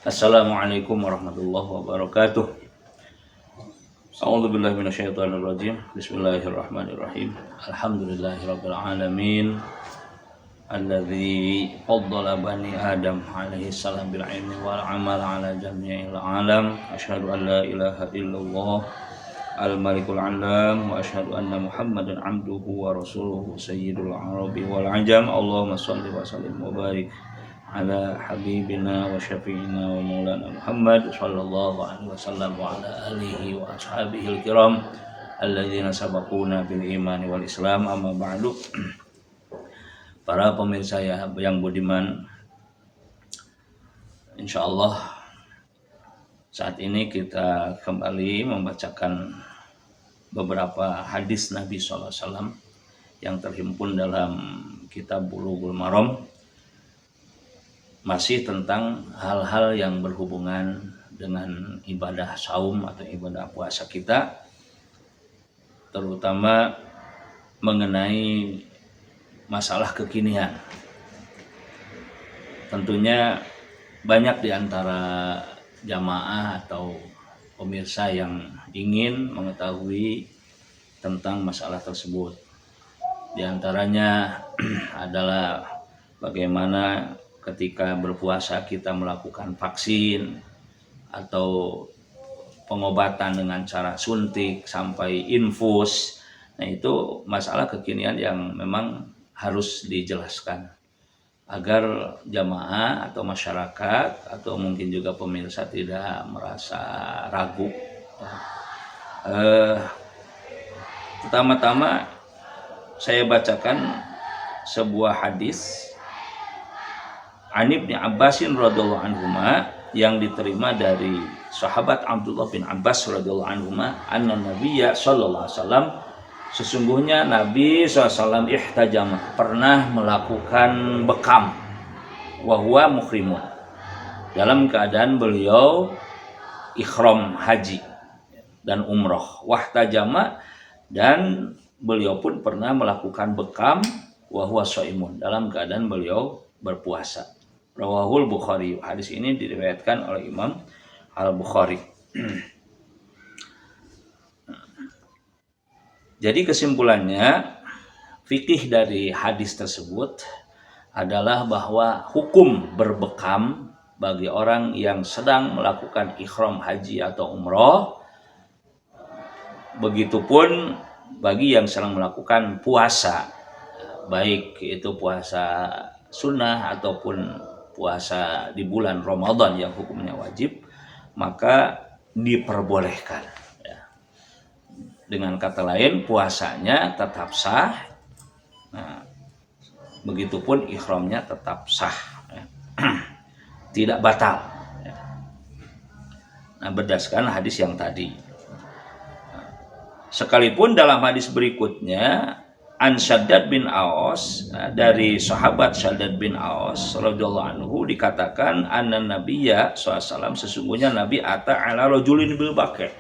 Assalamualaikum warahmatullahi wabarakatuh. A'udzubillahi minasyaitonirrajim. Bismillahirrahmanirrahim. Alhamdulillahirabbil alamin. Alladzi faddala bani Adam alaihi salam bil ilmi wal amal ala jami'il alam. Asyhadu an la ilaha illallah al-malikul alam wa asyhadu anna Muhammadan abduhu wa rasuluhu sayyidul arabi wal ajam. Allahumma shalli wa sallim wa barik ala habibina wa syafi'ina wa maulana Muhammad sallallahu alaihi wasallam wa ala alihi wa ashabihi al-kiram alladzina sabaquna bil imani wal islam, amma ba'du. Para pemirsa yang budiman, insyaallah saat ini kita kembali membacakan beberapa hadis Nabi sallallahu alaihi wasallam yang terhimpun dalam kitab Bulughul Maram, masih tentang hal-hal yang berhubungan dengan ibadah saum atau ibadah puasa kita, terutama mengenai masalah kekinian. Tentunya banyak di antara jamaah atau pemirsa yang ingin mengetahui tentang masalah tersebut. Di antaranya adalah bagaimana ketika berpuasa kita melakukan vaksin atau pengobatan dengan cara suntik sampai infus. Nah, itu masalah kekinian yang memang harus dijelaskan agar jamaah atau masyarakat atau mungkin juga pemirsa tidak merasa ragu. Pertama-tama saya bacakan sebuah hadis An Ibnu Abbasin radhiyallahu anhuma, yang diterima dari sahabat Abdullah bin Abbas radhiyallahu anhuma, anna nabiyya sallallahu alaihi wasallam, sesungguhnya Nabi SAW ihtajama, pernah melakukan bekam, wa huwa muhrimun, dalam keadaan beliau ihram haji dan umroh, wahtajama, dan beliau pun pernah melakukan bekam, wa huwa shaimun, dalam keadaan beliau berpuasa. Rawahul Bukhari. Hadis ini diriwayatkan oleh Imam Al-Bukhari. Jadi kesimpulannya, fikih dari hadis tersebut adalah bahwa hukum berbekam bagi orang yang sedang melakukan ihram haji atau umroh, begitupun bagi yang sedang melakukan puasa, baik itu puasa sunnah ataupun puasa di bulan Ramadan yang hukumnya wajib, maka diperbolehkan. Dengan kata lain, puasanya tetap sah. Nah, begitupun ihramnya tetap sah, tidak batal. Nah, berdasarkan hadis yang tadi. Sekalipun dalam hadis berikutnya An Shaddad bin Aus, dari sahabat Shaddad bin Aus radhiyallahu anhu, dikatakan anna nabiyya SAW, sesungguhnya Nabi ata ala rajulin bil baqi'.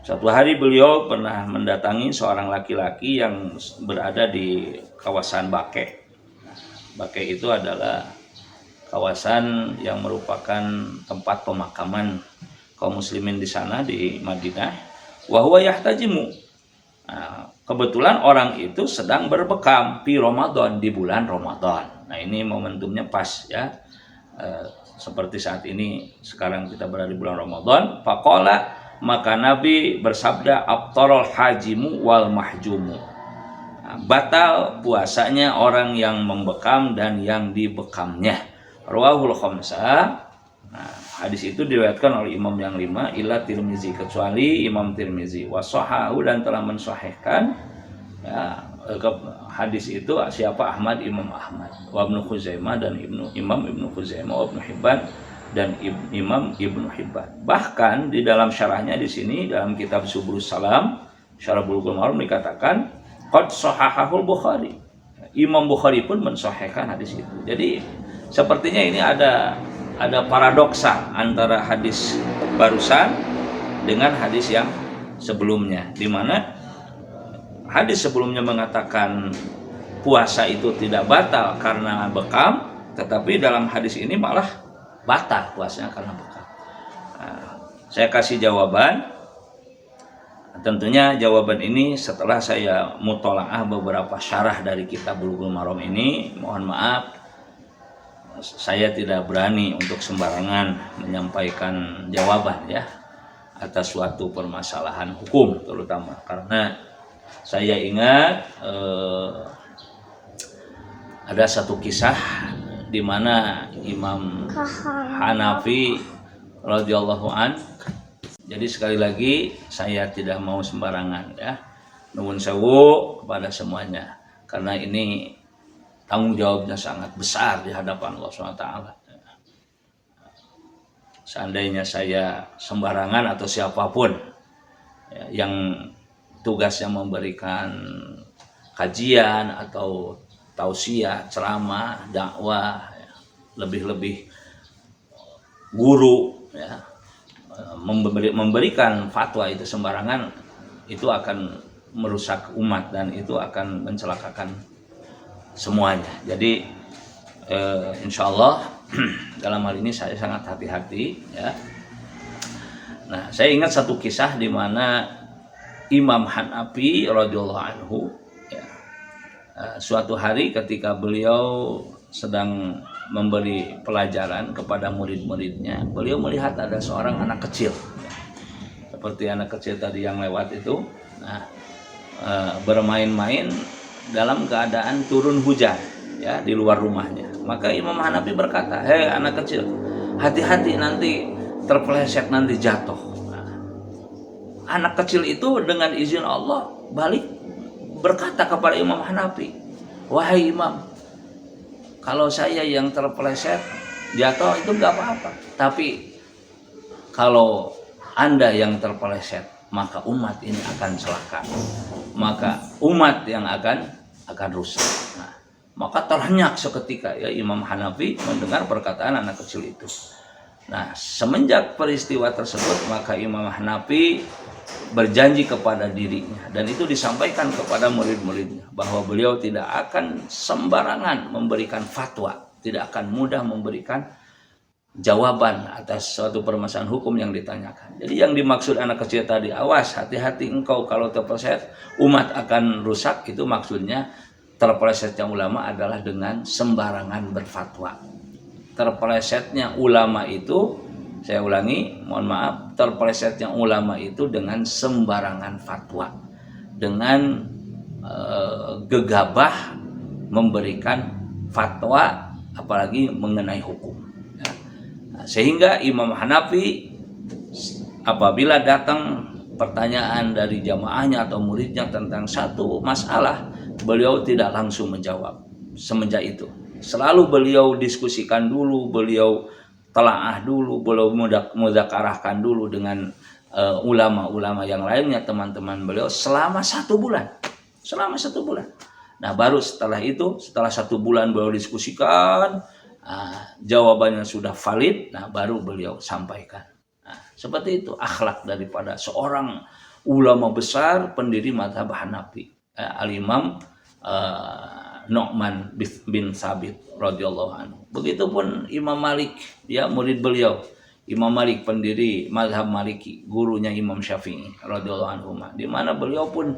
Suatu hari beliau pernah mendatangi seorang laki-laki yang berada di kawasan Baqi'. Baqi' itu adalah kawasan yang merupakan tempat pemakaman kaum muslimin di sana di Madinah. Wa huwa yahtajimu. Nah, kebetulan orang itu sedang berbekam di Ramadan, di bulan Ramadan. Nah, ini momentumnya pas ya. Seperti saat ini sekarang kita berada di bulan Ramadan. Faqala, maka Nabi bersabda, aftarul hajimu wal mahjumu. Nah, batal puasanya orang yang membekam dan yang dibekamnya. Rawahul khamsah. Nah, hadis itu diriwayatkan oleh imam yang 5 illa Tirmizi, kecuali Imam Tirmizi, wasahahu, dan telah mensahihkan ya, hadis itu siapa? Imam Ahmad, wa Ibnu Khuzaimah, dan Imam Ibnu Khuzaimah, wa Ibnu Hibban, dan Imam Ibnu Hibban. Bahkan di dalam syarahnya di sini dalam kitab Subulus Salam, Syarah Bulughul Maram, dikatakan qad shahahahul Bukhari. Imam Bukhari pun mensahihkan hadis itu. Jadi sepertinya ini ada paradoksa antara hadis barusan dengan hadis yang sebelumnya, di mana hadis sebelumnya mengatakan puasa itu tidak batal karena bekam, tetapi dalam hadis ini malah batal puasanya karena bekal. Nah, saya kasih jawaban. Tentunya jawaban ini setelah saya mutolaah beberapa syarah dari kitab Bulughul Maram ini. Mohon maaf, saya tidak berani untuk sembarangan menyampaikan jawaban ya atas suatu permasalahan hukum, terutama karena saya ingat ada satu kisah di mana Imam Hanafi radhiyallahu an. Jadi sekali lagi saya tidak mau sembarangan ya. Nuwun sewu kepada semuanya karena ini tanggung jawabnya sangat besar di hadapan Allah SWT. Seandainya saya sembarangan atau siapapun ya, yang tugasnya memberikan kajian atau tausiah, ceramah, dakwah, ya, lebih-lebih guru ya, memberikan fatwa itu sembarangan, itu akan merusak umat dan itu akan mencelakakan semuanya. Jadi insya Allah dalam hal ini saya sangat hati-hati ya. Nah, saya ingat satu kisah di mana Imam Hanafi radhiyallahu anhu ya, suatu hari ketika beliau sedang memberi pelajaran kepada murid-muridnya, beliau melihat ada seorang anak kecil ya, seperti anak kecil tadi yang lewat itu, nah, bermain-main dalam keadaan turun hujan ya di luar rumahnya. Maka Imam Hanafi berkata, "Hei anak kecil, hati-hati nanti terpeleset, nanti jatuh." Nah, anak kecil itu dengan izin Allah balik berkata kepada Imam Hanafi, "Wahai Imam, kalau saya yang terpeleset jatuh itu nggak apa-apa, tapi kalau Anda yang terpeleset maka umat ini akan celaka, maka umat yang akan rusak." Nah, maka terhenyak seketika ya Imam Hanafi mendengar perkataan anak kecil itu. Nah, semenjak peristiwa tersebut maka Imam Hanafi berjanji kepada dirinya, dan itu disampaikan kepada murid-muridnya, bahwa beliau tidak akan sembarangan memberikan fatwa, tidak akan mudah memberikan jawaban atas suatu permasalahan hukum yang ditanyakan. Jadi yang dimaksud anak kecil tadi, awas, hati-hati engkau kalau terpeleset umat akan rusak, itu maksudnya terpelesetnya ulama adalah dengan sembarangan berfatwa. Terpelesetnya ulama itu, saya ulangi, mohon maaf, terpelesetnya ulama itu dengan sembarangan fatwa, dengan gegabah memberikan fatwa, apalagi mengenai hukum. Ya. Nah, sehingga Imam Hanafi apabila datang pertanyaan dari jamaahnya atau muridnya tentang satu masalah, beliau tidak langsung menjawab. Semenjak itu selalu beliau diskusikan dulu, beliau telaah dulu, beliau mudzakarahkan dulu dengan ulama-ulama yang lainnya, teman-teman beliau selama 1 bulan. Selama 1 bulan. Nah, baru setelah itu, setelah 1 bulan beliau diskusikan, jawabannya sudah valid, nah baru beliau sampaikan. Nah, seperti itu akhlak daripada seorang ulama besar pendiri mazhab Hanafi, Al-Imam Nu'man bin Thabit radhiyallahu anhu. Begitupun Imam Malik, ya murid beliau. Imam Malik pendiri mazhab Maliki, gurunya Imam Syafi'i radhiyallahu anhu. Di mana beliau pun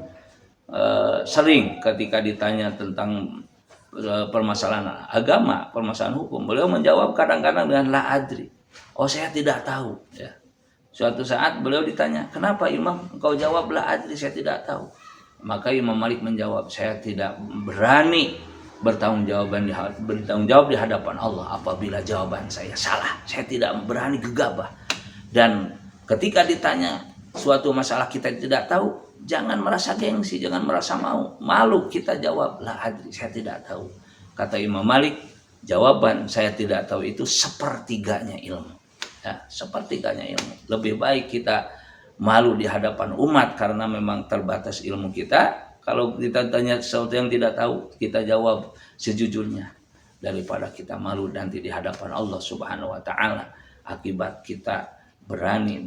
sering ketika ditanya tentang permasalahan agama, permasalahan hukum, beliau menjawab kadang-kadang dengan la adri. Oh, saya tidak tahu, ya. Suatu saat beliau ditanya, "Kenapa Imam engkau jawab la adri, saya tidak tahu?" Maka Imam Malik menjawab, "Saya tidak berani bertanggung jawab di hadapan Allah apabila jawaban saya salah. Saya tidak berani gegabah. Dan ketika ditanya suatu masalah kita tidak tahu, jangan merasa gengsi, jangan merasa malu. Kita jawab, la adri, saya tidak tahu." Kata Imam Malik, jawaban saya tidak tahu itu sepertiganya ilmu. Ya, sepertiganya ilmu. Lebih baik kita malu di hadapan umat karena memang terbatas ilmu kita. Kalau kita tanya sesuatu yang tidak tahu, kita jawab sejujurnya, daripada kita malu nanti di hadapan Allah Subhanahu wa taala akibat kita berani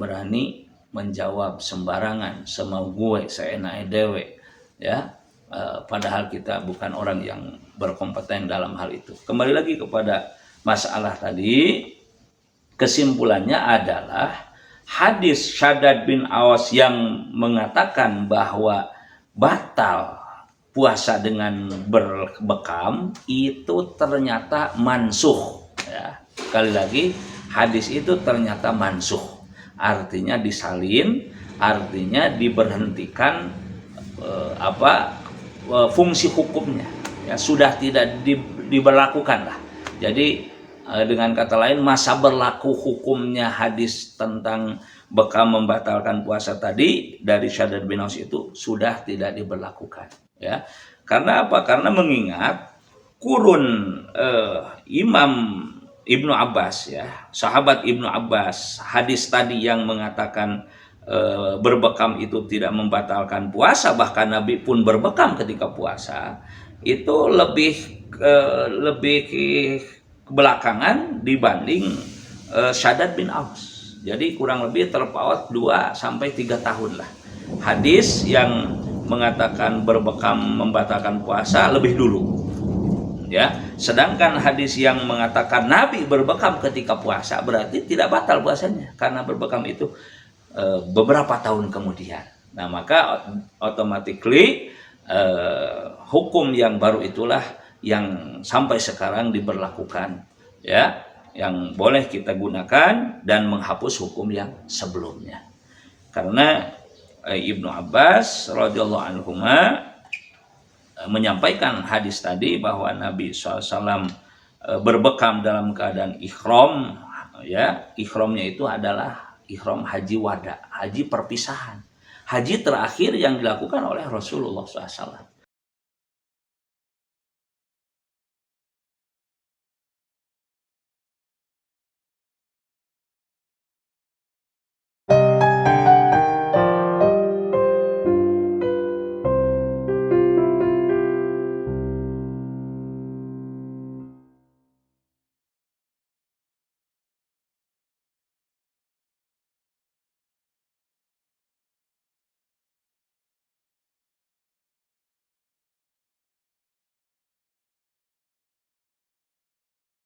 menjawab sembarangan, semau gue, seenake dewe, ya. Padahal kita bukan orang yang berkompeten dalam hal itu. Kembali lagi kepada masalah tadi, kesimpulannya adalah hadis Syaddad bin Aws yang mengatakan bahwa batal puasa dengan berbekam itu ternyata mansuh, ya. Sekali lagi, hadis itu ternyata mansuh, artinya disalin, artinya diberhentikan fungsi hukumnya, ya, sudah tidak diberlakukan lah. Jadi dengan kata lain, masa berlaku hukumnya hadis tentang bekam membatalkan puasa tadi dari Syaddad bin Aws itu sudah tidak diberlakukan, ya. Karena apa? Karena mengingat kurun Imam Ibnu Abbas, ya, sahabat Ibnu Abbas, hadis tadi yang mengatakan berbekam itu tidak membatalkan puasa, bahkan Nabi pun berbekam ketika puasa, itu lebih belakangan dibanding Syaddad bin Aws. Jadi kurang lebih terpaut 2-3 tahun lah. Hadis yang mengatakan berbekam membatalkan puasa lebih dulu, ya. Sedangkan hadis yang mengatakan Nabi berbekam ketika puasa berarti tidak batal puasanya karena berbekam itu beberapa tahun kemudian. Nah, maka automatically hukum yang baru itulah yang sampai sekarang diberlakukan, ya, yang boleh kita gunakan dan menghapus hukum yang sebelumnya. Karena Ibnu Abbas radhiyallahu anhu menyampaikan hadis tadi bahwa Nabi SAW berbekam dalam keadaan ihram, ya. Ihramnya itu adalah ihram haji wada, haji perpisahan, haji terakhir yang dilakukan oleh Rasulullah SAW.